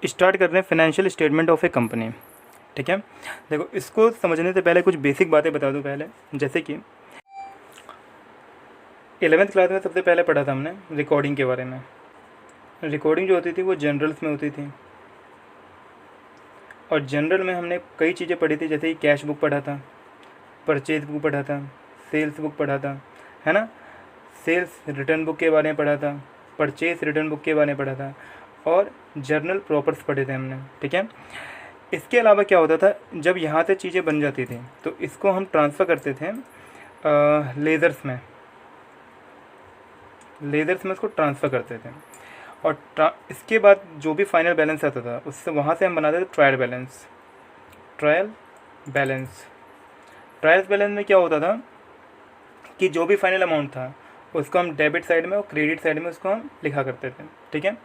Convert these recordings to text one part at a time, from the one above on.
Start कर रहे हैं financial statement of A company. ठीक है, देखो इसको समझने से पहले कुछ बेसिक बातें बता दूं पहले। जैसे कि 11th क्लास में सबसे पहले पढ़ा था हमने रिकॉर्डिंग के बारे में। रिकॉर्डिंग जो होती थी वो जनरल्स में होती थी, और जनरल में हमने कई चीज़ें पढ़ी थी, जैसे कि कैश बुक पढ़ा था, परचेज बुक पढ़ा था, सेल्स बुक पढ़ा था, है ना, सेल्स रिटर्न बुक के बारे में पढ़ा था, परचेज रिटर्न बुक के बारे में पढ़ा था, और जर्नल प्रॉपर्स पढ़े थे हमने। ठीक है, इसके अलावा क्या होता था, जब यहाँ से चीज़ें बन जाती थी तो इसको हम ट्रांसफ़र करते थे लेज़र्स में इसको ट्रांसफ़र करते थे, और इसके बाद जो भी फाइनल बैलेंस आता था उससे वहाँ से हम बनाते थे ट्रायल बैलेंस में क्या होता था कि जो भी फाइनल अमाउंट था उसको हम डेबिट साइड में और क्रेडिट साइड में उसको हम लिखा करते थे। ठीक है,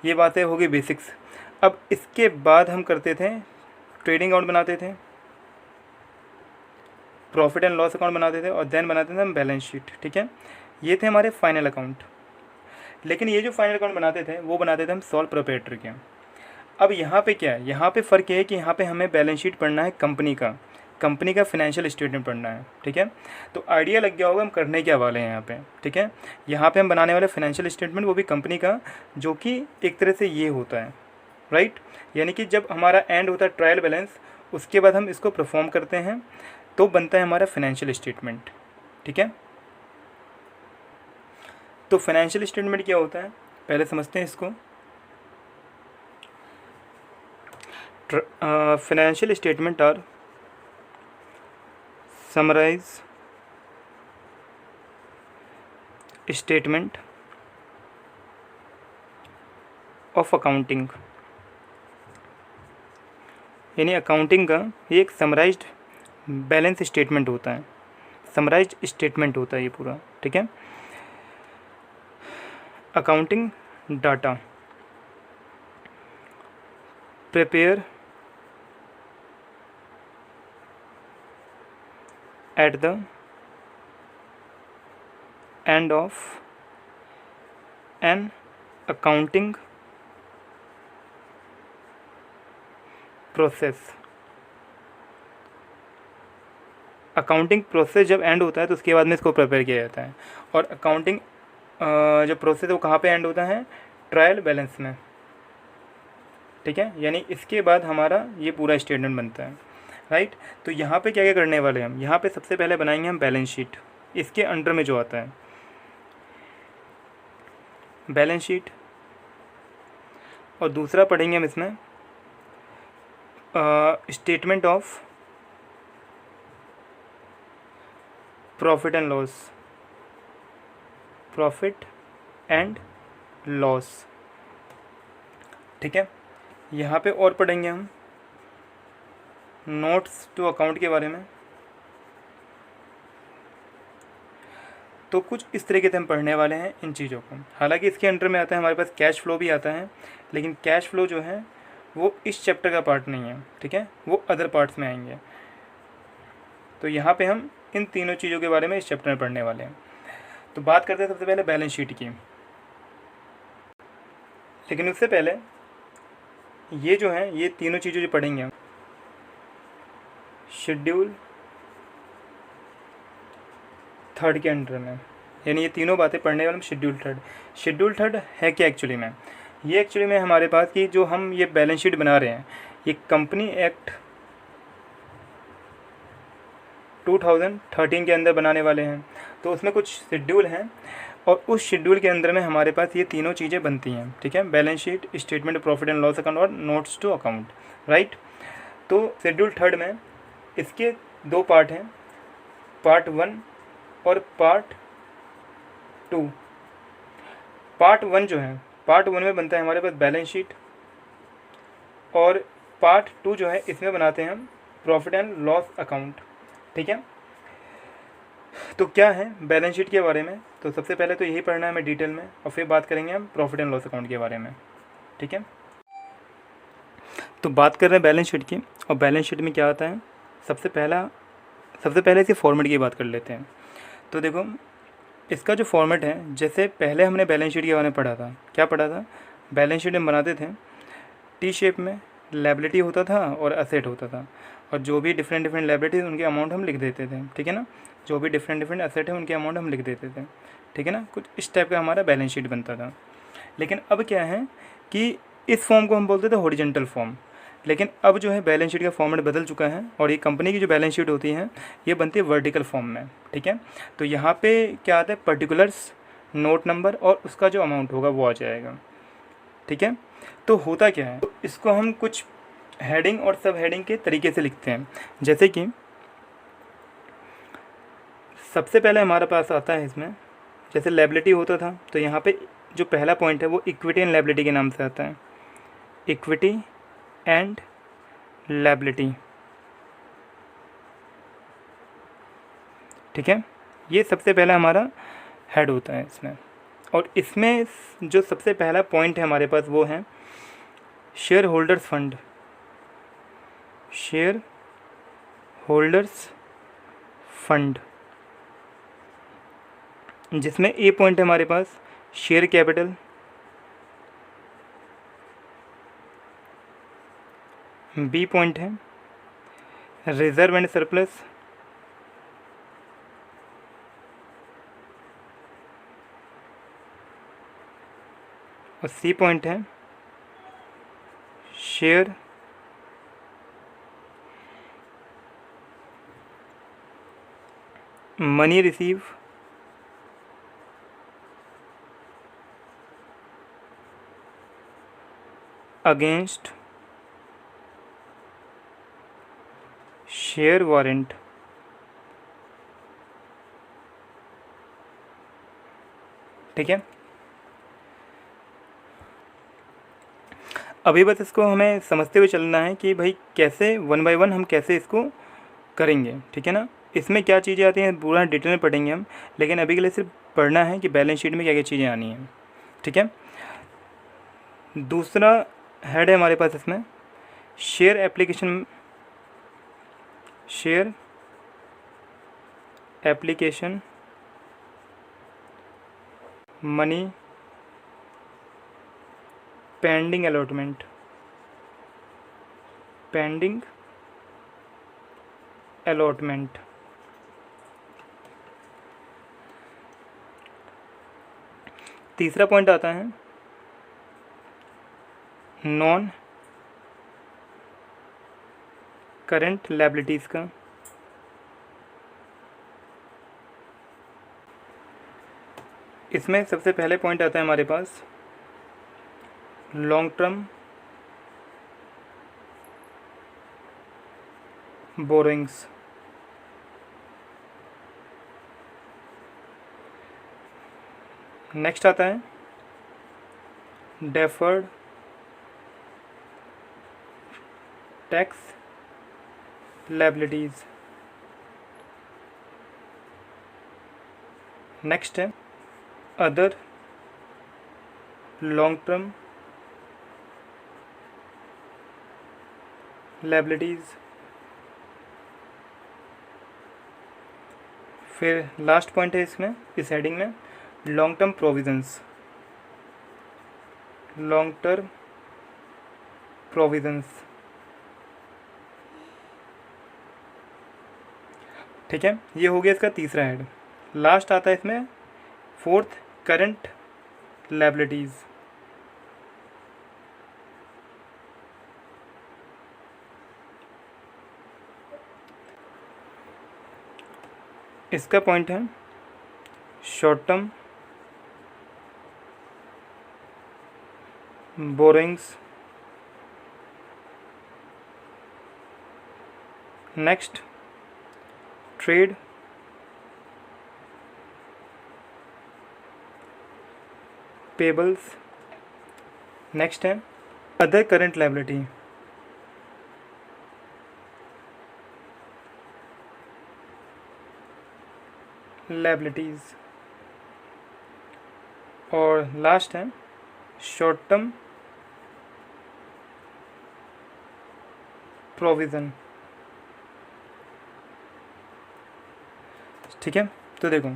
ये बातें होगी बेसिक्स। अब इसके बाद हम करते थे ट्रेडिंग अकाउंट बनाते थे, प्रॉफिट एंड लॉस अकाउंट बनाते थे, और देन बनाते थे हम बैलेंस शीट। ठीक है, ये थे हमारे फाइनल अकाउंट। लेकिन ये जो फाइनल अकाउंट बनाते थे वो बनाते थे हम सोल प्रोप्राइटरी के। अब यहाँ पे क्या है, यहाँ पे फ़र्क ये है कि यहाँ पे हमें बैलेंस शीट पढ़ना है कंपनी का फाइनेंशियल स्टेटमेंट पढ़ना है। ठीक है, तो आइडिया लग गया होगा हम करने क्या वाले हैं यहाँ पे। ठीक है, यहाँ पे हम बनाने वाले फाइनेंशियल स्टेटमेंट वो भी कंपनी का, जो कि एक तरह से ये होता है, राइट। यानी कि जब हमारा एंड होता है ट्रायल बैलेंस, उसके बाद हम इसको परफॉर्म करते हैं तो बनता है हमारा फाइनेंशियल स्टेटमेंट। ठीक है, तो फाइनेंशियल स्टेटमेंट क्या होता है पहले समझते हैं इसको। Financial statement are summarise statement of accounting, यानी अकाउंटिंग का ये एक समराइज्ड बैलेंस स्टेटमेंट होता है, समराइज्ड स्टेटमेंट होता है ये पूरा। ठीक है, accounting data prepare at the end of an accounting process. Accounting process जब एंड होता है तो उसके बाद में इसको प्रिपेयर किया जाता है, और अकाउंटिंग जो प्रोसेस है वो कहाँ पे एंड होता है, ट्रायल बैलेंस में। ठीक है, यानी इसके बाद हमारा ये पूरा स्टेटमेंट बनता है, राइट। तो यहाँ पे क्या क्या करने वाले हैं हम, यहाँ पे सबसे पहले बनाएंगे हम बैलेंस शीट। इसके अंडर में जो आता है बैलेंस शीट, और दूसरा पढ़ेंगे हम इसमें statement of profit and loss. ठीक है, यहाँ पे और पढ़ेंगे हम नोट्स टू अकाउंट के बारे में। तो कुछ इस तरीके से हम पढ़ने वाले हैं इन चीज़ों को। हालांकि इसके अंडर में आता है हमारे पास कैश फ्लो भी आता है, लेकिन कैश फ्लो जो है वो इस चैप्टर का पार्ट नहीं है। ठीक है, वो अदर पार्ट्स में आएंगे। तो यहाँ पे हम इन तीनों चीज़ों के बारे में इस चैप्टर में पढ़ने वाले हैं। तो बात करते हैं सबसे पहले बैलेंस शीट की। लेकिन उससे पहले ये जो है, ये तीनों चीज़ें जो पढ़ेंगे हम, शेड्यूल 3 के अंडर में, यानी ये तीनों बातें पढ़ने वाले हम शेड्यूल थर्ड है क्या एक्चुअली में, ये एक्चुअली में हमारे पास कि जो हम ये बैलेंस शीट बना रहे हैं ये कंपनी एक्ट 2013 के अंदर बनाने वाले हैं। तो उसमें कुछ शेड्यूल हैं, और उस शेड्यूल के अंदर में हमारे पास ये तीनों चीज़ें बनती हैं। ठीक है, balance sheet, statement profit and loss account, और नोट्स टू अकाउंट, राइट। तो शेड्यूल 3 में इसके 2 पार्ट हैं, पार्ट 1 और पार्ट 2। पार्ट 1 जो है, पार्ट 1 में बनता है हमारे पास बैलेंस शीट, और पार्ट 2 जो है इसमें बनाते हैं हम प्रॉफिट एंड लॉस अकाउंट। ठीक है, तो क्या है बैलेंस शीट के बारे में, तो सबसे पहले तो यही पढ़ना है हमें डिटेल में, और फिर बात करेंगे हम प्रॉफिट एंड लॉस अकाउंट के बारे में। ठीक है, तो बात कर रहे हैं बैलेंस शीट की, और बैलेंस शीट में क्या आता है, सबसे पहले इसी फॉर्मेट की बात कर लेते हैं। तो देखो इसका जो फॉर्मेट है, जैसे पहले हमने बैलेंस शीट के बारे में पढ़ा था, क्या पढ़ा था, बैलेंस शीट में बनाते थे टी शेप में लायबिलिटी होता था और असेट होता था, और जो भी डिफरेंट डिफरेंट लायबिलिटीज उनके अमाउंट हम लिख देते थे, ठीक है ना। जो भी डिफरेंट डिफरेंट असेट है उनके अमाउंट हम लिख देते थे, ठीक है ना। कुछ इस टाइप का हमारा बैलेंस शीट बनता था। लेकिन अब क्या है कि इस फॉर्म को हम बोलते थे हॉरिजॉन्टल फॉर्म, लेकिन अब जो है बैलेंस शीट का फॉर्मेट बदल चुका है, और ये कंपनी की जो बैलेंस शीट होती है ये बनती है वर्टिकल फॉर्म में, ठीक है। तो यहाँ पे क्या आता है, पर्टिकुलर्स, नोट नंबर और उसका जो अमाउंट होगा वो आ जाएगा, ठीक है। तो होता क्या है, इसको हम कुछ हेडिंग और सब हेडिंग के तरीके से लिखते हैं। जैसे कि सबसे पहले हमारे पास आता है इसमें, जैसे लायबिलिटी होता था तो यहाँ पे जो पहला पॉइंट है वो इक्विटी एंड लायबिलिटी के नाम से आता है, इक्विटी एंड लायबिलिटी, ठीक है। ये सबसे पहला हमारा हेड होता है इसमें। और इसमें जो सबसे पहला पॉइंट है हमारे पास वो है share holders fund, share holders fund, जिसमें ए पॉइंट है हमारे पास शेयर कैपिटल, बी पॉइंट है रिजर्व एंड सरप्लस, और सी पॉइंट है share money receive against share warrant, ठीक है। अभी बस इसको हमें समझते हुए चलना है कि भाई कैसे वन बाय वन हम कैसे इसको करेंगे, ठीक है ना। इसमें क्या चीज़ें आती हैं पूरा डिटेल में पढ़ेंगे हम, लेकिन अभी के लिए सिर्फ पढ़ना है कि बैलेंस शीट में क्या क्या चीज़ें आनी हैं, ठीक है। दूसरा हेड है हमारे पास इसमें share application, share application money pending allotment, pending allotment, तीसरा पॉइंट आता है नॉन करंट लायबिलिटीज़ का, इसमें सबसे पहले पॉइंट आता है हमारे पास लॉन्ग टर्म बोरोइंग्स, नेक्स्ट आता है डेफर्ड टैक्स लायबिलिटीज़, नेक्स्ट है अदर लॉन्ग टर्म लायबिलिटीज़, फिर लास्ट पॉइंट है इसमें इस हेडिंग में long term provisions, long term provisions, ठीक है। ये हो गया इसका तीसरा हेड। लास्ट आता है इसमें फोर्थ करंट लायबिलिटीज़, इसका पॉइंट है short term borrowings, next trade payables, next है अदर करंट लायबिलिटी, लायबिलिटीज़, और लास्ट है शॉर्ट टर्म प्रोविज़न, ठीक है। तो देखो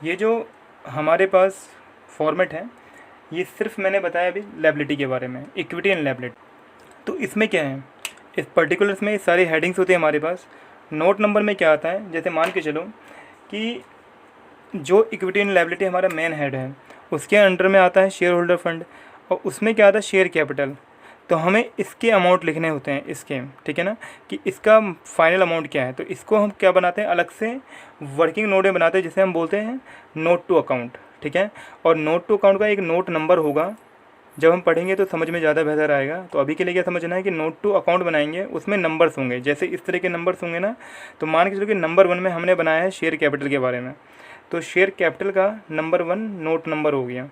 ये जो हमारे पास फॉर्मेट है ये सिर्फ मैंने बताया अभी लायबिलिटी के बारे में, इक्विटी एंड लायबिलिटी। तो इसमें क्या है, इस पर्टिकुलर्स में ये सारी हेडिंग्स होती है हमारे पास। नोट नंबर में क्या आता है, जैसे मान के चलो कि जो इक्विटी एंड लायबिलिटी हमारा मेन हेड है उसके अंडर में आता है शेयर होल्डर फंड, और उसमें क्या आता है शेयर कैपिटल। तो हमें इसके अमाउंट लिखने होते हैं इसके, ठीक है ना, कि इसका फाइनल अमाउंट क्या है। तो इसको हम क्या बनाते हैं, अलग से वर्किंग नोट में बनाते हैं, जिसे हम बोलते हैं नोट टू अकाउंट, ठीक है। और नोट टू अकाउंट का एक नोट नंबर होगा, जब हम पढ़ेंगे तो समझ में ज़्यादा बेहतर आएगा। तो अभी के लिए क्या समझना है कि नोट टू अकाउंट बनाएंगे, उसमें नंबर्स होंगे, जैसे इस तरह के नंबर्स होंगे ना। तो मान के चलो कि नंबर 1 में हमने बनाया है शेयर कैपिटल के बारे में, तो शेयर कैपिटल का नंबर 1 नोट नंबर हो गया,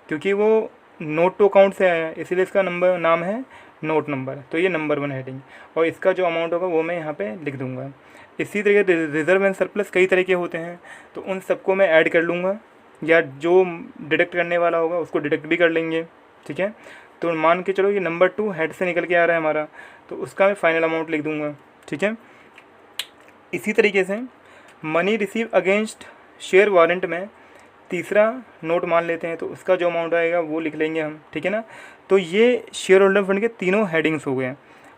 क्योंकि वो नोट टू अकाउंट से आया इसीलिए इसका नंबर नाम है नोट नंबर। तो ये नंबर 1 हेडिंग, और इसका जो अमाउंट होगा वो मैं यहाँ पे लिख दूंगा। इसी तरीके रिजर्व एंड सरप्लस कई तरह के होते हैं, तो उन सबको मैं ऐड कर लूँगा, या जो डिडक्ट करने वाला होगा उसको डिडक्ट भी कर लेंगे, ठीक है। तो मान के चलो ये नंबर 2 हेड से निकल के आ रहा है हमारा, तो उसका मैं फाइनल अमाउंट लिख दूंगा, ठीक है। इसी तरीके से money receive against share warrant में तीसरा नोट मान लेते हैं, तो उसका जो अमाउंट आएगा वो लिख लेंगे हम, ठीक है ना। तो ये शेयर होल्डर फंड के तीनों हेडिंग्स हो गए,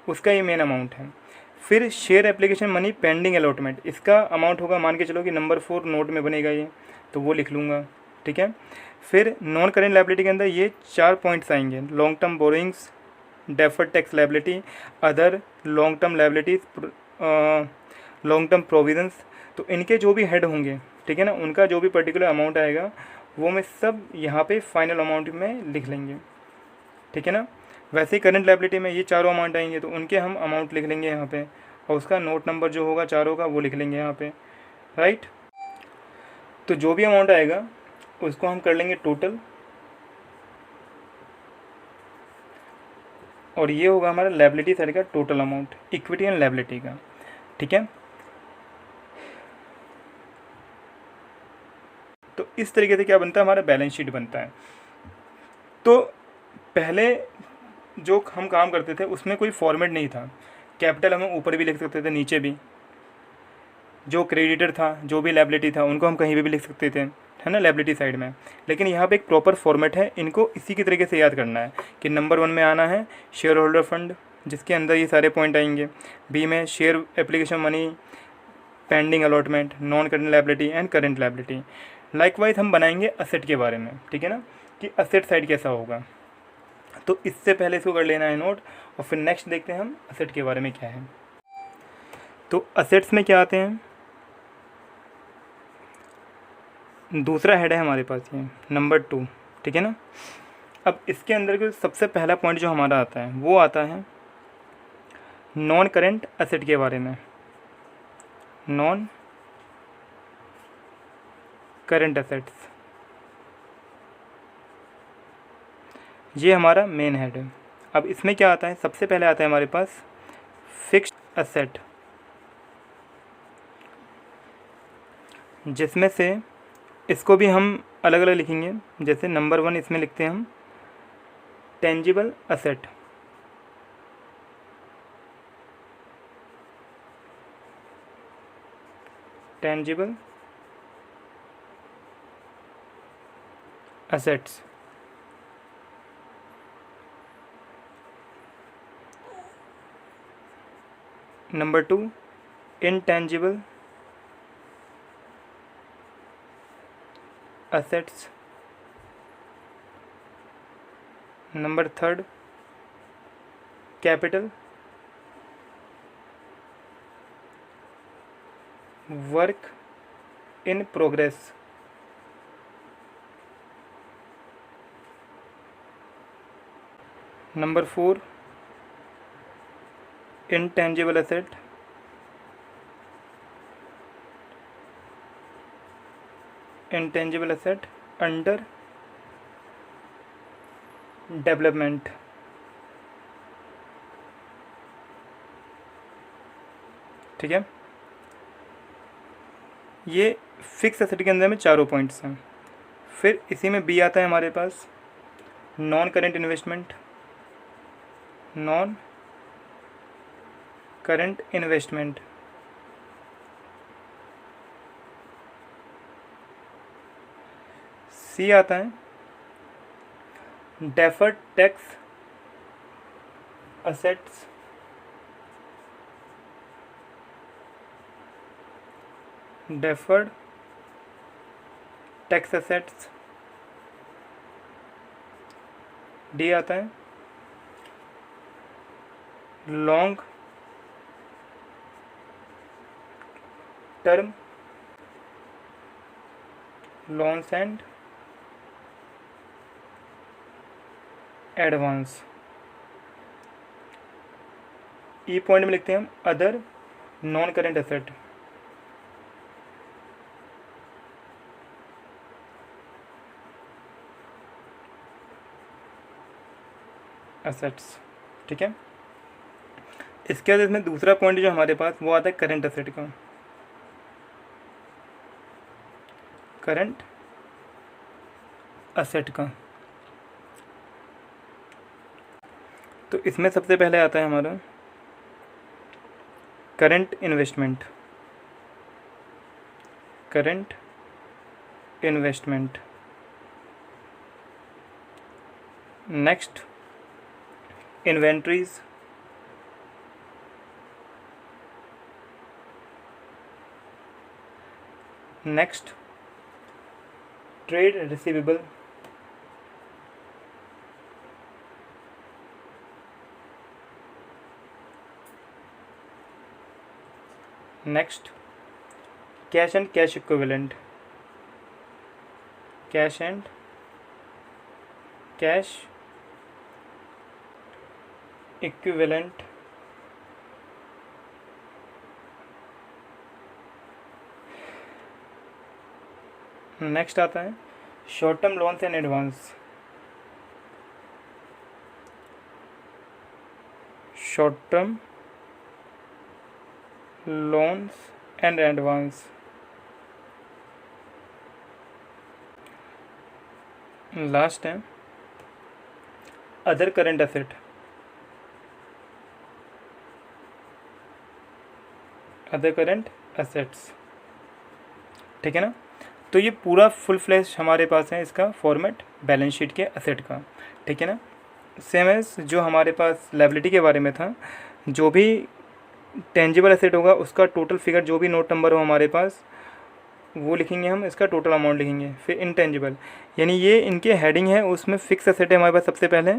उसका ये मेन अमाउंट है। फिर share application money pending allotment, इसका अमाउंट होगा, मान के चलो कि नंबर 4 नोट में बनेगा ये, तो वो लिख लूँगा, ठीक है। फिर नॉन करेंट लायबिलिटी के अंदर ये 4 पॉइंट्स आएंगे, long term borrowings, deferred tax liability, other long term liabilities, long term provisions. तो इनके जो भी हेड होंगे, ठीक है ना, उनका जो भी पर्टिकुलर अमाउंट आएगा वो मैं सब यहाँ पे फाइनल अमाउंट में लिख लेंगे, ठीक है ना। वैसे ही करंट लायबिलिटी में ये चारों अमाउंट आएंगे, तो उनके हम अमाउंट लिख लेंगे यहाँ पे, और उसका नोट नंबर जो होगा चारों का वो लिख लेंगे यहाँ पे, राइट। तो जो भी अमाउंट आएगा उसको हम कर लेंगे टोटल, और ये होगा हमारा लायबिलिटी साइड का total amount, equity and liability का, ठीक है। तो इस तरीके से क्या बनता है, हमारा बैलेंस शीट बनता है। तो पहले जो हम काम करते थे उसमें कोई फॉर्मेट नहीं था, कैपिटल हमें ऊपर भी लिख सकते थे नीचे भी, जो क्रेडिटर था जो भी लायबिलिटी था उनको हम कहीं भी लिख सकते थे, है ना, लायबिलिटी साइड में। लेकिन यहाँ पे एक प्रॉपर फॉर्मेट है, इनको इसी की तरीके से याद करना है कि नंबर 1 में आना है शेयर होल्डर फंड, जिसके अंदर ये सारे पॉइंट आएंगे। बी में share application money pending allotment, non current liability and current liability. Likewise हम बनाएंगे असेट के बारे में, ठीक है ना, कि असेट साइड कैसा होगा। तो इससे पहले इसको कर लेना है नोट, और फिर नेक्स्ट देखते हैं हम असेट के बारे में क्या है। तो असेट्स में क्या आते हैं, दूसरा हेड है हमारे पास ये नंबर 2, ठीक है ना। अब इसके अंदर के सबसे पहला पॉइंट जो हमारा आता है वो आता है नॉन करेंट असेट के बारे में, नॉन करेंट असेट्स, ये हमारा मेन हेड है। अब इसमें क्या आता है, सबसे पहले आता है हमारे पास फिक्स्ड असेट, जिसमें से इसको भी हम अलग अलग लिखेंगे। जैसे नंबर 1 इसमें लिखते हैं हम tangible asset, tangible assets. Number 2 intangible assets। Number 3 capital work in progress. Number 4 intangible asset, intangible asset under development. ठीक है, ये फिक्स एसेट के अंदर में चारों पॉइंट्स हैं। फिर इसी में बी आता है हमारे पास non current investment, non current investment. C आता है deferred tax assets, deferred tax assets, D आता है long term loans and advance. E point में लिखते हैं हम other non current asset. Assets, ठीक है। इसके बाद इसमें दूसरा पॉइंट जो हमारे पास वो आता है करंट एसेट का। करंट एसेट का, तो इसमें सबसे पहले आता है हमारा current investment. Current investment, next inventories, next trade receivable, next cash and cash equivalent, cash and cash equivalent, next आता है short term loans and advance. Short term loans and advance, last है other current asset. Other current assets, ठीक है ना। तो ये पूरा full flash हमारे पास है इसका फॉर्मेट बैलेंस शीट के एसेट का, ठीक है ना। सेम एज जो हमारे पास लायबिलिटी के बारे में था, जो भी टेंजिबल एसेट होगा उसका टोटल फिगर जो भी नोट नंबर हो हमारे पास वो लिखेंगे हम, इसका टोटल अमाउंट लिखेंगे। फिर इनटेंजिबल यानी ये इनके हेडिंग है, उसमें फिक्स एसेट है हमारे पास सबसे पहले,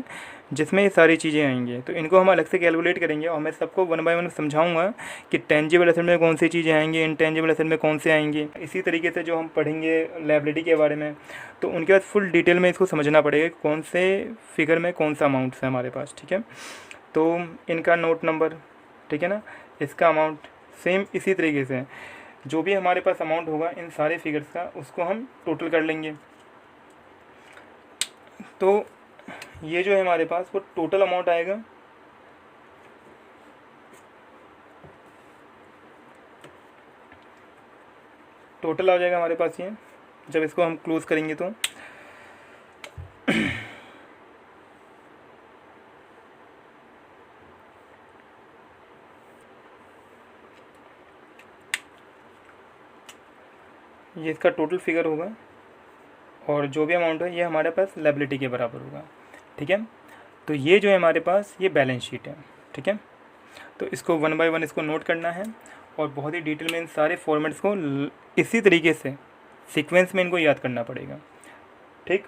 जिसमें ये सारी चीज़ें आएंगी। तो इनको हम अलग से कैलकुलेट करेंगे और मैं सबको वन बाय वन समझाऊंगा कि टेंजिबल एसेट में कौन सी चीज़ें आएंगी, इनटेंजिबल एसेट में कौन से आएंगी। इसी तरीके से जो हम पढ़ेंगे लायबिलिटी के बारे में, तो उनके बाद फुल डिटेल में इसको समझना पड़ेगा कि कौन से फिगर में कौन सा अमाउंट है हमारे पास, ठीक है। तो इनका नोट नंबर, ठीक है ना, इसका अमाउंट सेम इसी तरीके से जो भी हमारे पास अमाउंट होगा इन सारे फिगर्स का उसको हम टोटल कर लेंगे। तो ये जो है हमारे पास वो टोटल अमाउंट आएगा, टोटल आ जाएगा हमारे पास ये जब इसको हम क्लोज करेंगे। तो ये इसका टोटल फिगर होगा और जो भी अमाउंट है ये हमारे पास लायबिलिटी के बराबर होगा, ठीक है। तो ये जो है हमारे पास ये बैलेंस शीट है, ठीक है। तो इसको वन बाय वन इसको नोट करना है और बहुत ही डिटेल में इन सारे फॉर्मेट्स को इसी तरीके से सीक्वेंस में इनको याद करना पड़ेगा, ठीक।